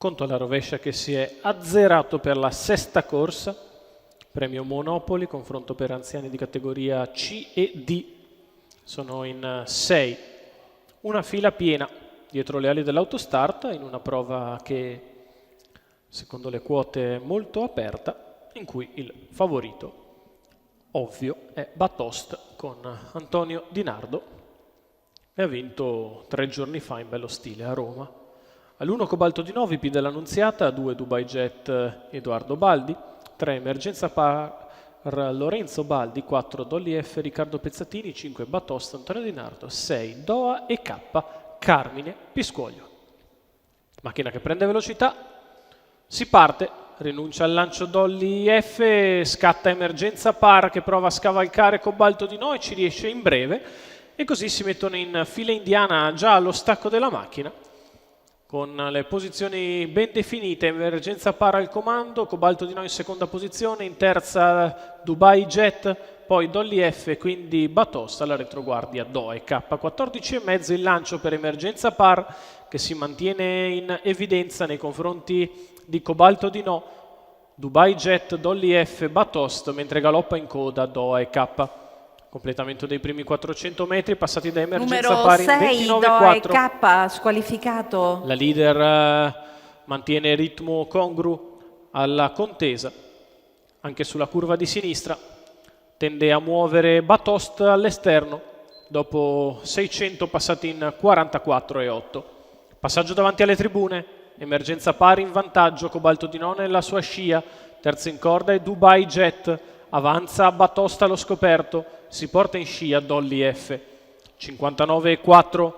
Conto alla rovescia che si è azzerato per la sesta corsa, premio Monopoli, confronto per anziani di categoria C e D. Sono in 6, una fila piena dietro le ali dell'autostart, in una prova che, secondo le quote, è molto aperta, in cui il favorito ovvio è Batost con Antonio Di Nardo, e ha vinto 3 giorni fa in bello stile a Roma. All'1 Cobalto di Novi, P dell'Annunziata, 2 Dubai Jet Edoardo Baldi, 3 Emergenza Par Lorenzo Baldi, 4 Dolly F Riccardo Pezzatini, 5 Batost Antonio Di Nardo, 6 Doa e K Carmine Piscuoglio. Macchina che prende velocità, si parte, rinuncia al lancio Dolly F, scatta Emergenza Par che prova a scavalcare Cobalto di No e ci riesce in breve, e così si mettono in fila indiana già allo stacco della macchina, con le posizioni ben definite. Emergenza Par al comando, Cobalto di No in seconda posizione, in terza Dubai Jet, poi Dolly F, quindi Batost, alla retroguardia Doe K. 14,5 il lancio per Emergenza Par, che si mantiene in evidenza nei confronti di Cobalto di No, Dubai Jet, Dolly F, Batost, mentre galoppa in coda Doe K. Completamento dei primi 400 metri, passati da Emergenza Par in 29,4. K squalificato. La leader mantiene ritmo congruo alla contesa, anche sulla curva di sinistra. Tende a muovere Batost all'esterno, dopo 600 passati in 44,8. Passaggio davanti alle tribune, Emergenza Par in vantaggio, Cobalto di No nella sua scia, terzo in corda è Dubai Jet, avanza Batost allo scoperto, si porta in scia Dolly F. 59,4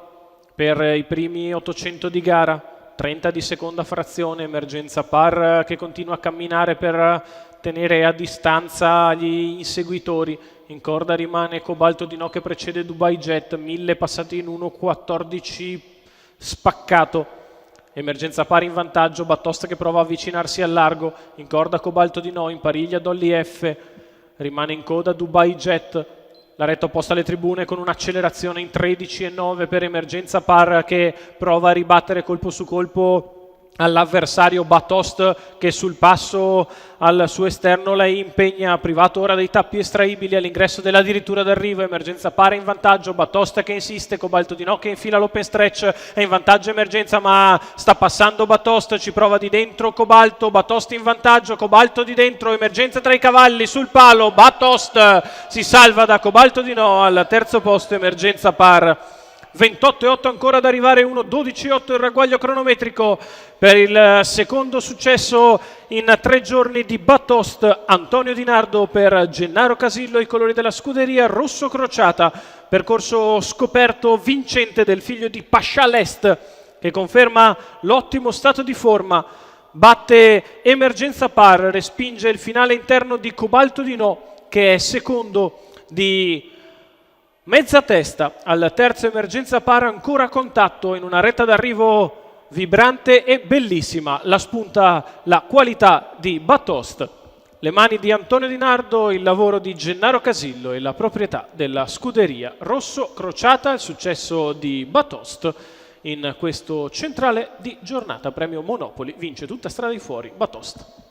per i primi 800 di gara, 30 di seconda frazione, Emergenza Par che continua a camminare per tenere a distanza gli inseguitori. In corda rimane Cobalto di No che precede Dubai Jet, 1000 passati in 1,14 spaccato. Emergenza Par in vantaggio, Batost che prova a avvicinarsi al largo, in corda Cobalto di No, in pariglia Dolly F, rimane in coda Dubai Jet. La retta opposta alle tribune con un'accelerazione in 13,9 per Emergenza Par che prova a ribattere colpo su colpo all'avversario Batost, che sul passo al suo esterno la impegna, privato ora dei tappi estraibili all'ingresso della dirittura d'arrivo. Emergenza Par in vantaggio, Batost che insiste, Cobalto di No che infila l'open stretch, è in vantaggio Emergenza ma sta passando Batost, ci prova di dentro Cobalto, Batost in vantaggio, Cobalto di dentro, Emergenza tra i cavalli sul palo, Batost si salva da Cobalto di No, al terzo posto Emergenza Par. 28,8 ancora da arrivare, 1,12,8 il ragguaglio cronometrico per il secondo successo in 3 giorni di Batost. Antonio Di Nardo per Gennaro Casillo, i colori della scuderia rosso crociata, percorso scoperto vincente del figlio di Pascià l'Est, che conferma l'ottimo stato di forma, batte Emergenza Par, respinge il finale interno di Cobalto di No che è secondo di mezza testa. Al terzo Emergenza Par ancora a contatto in una retta d'arrivo vibrante e bellissima. La spunta la qualità di Batost, le mani di Antonio Di Nardo, il lavoro di Gennaro Casillo e la proprietà della scuderia rosso crociata. Il successo di Batost in questo centrale di giornata, premio Monopoli, vince tutta strada di fuori Batost.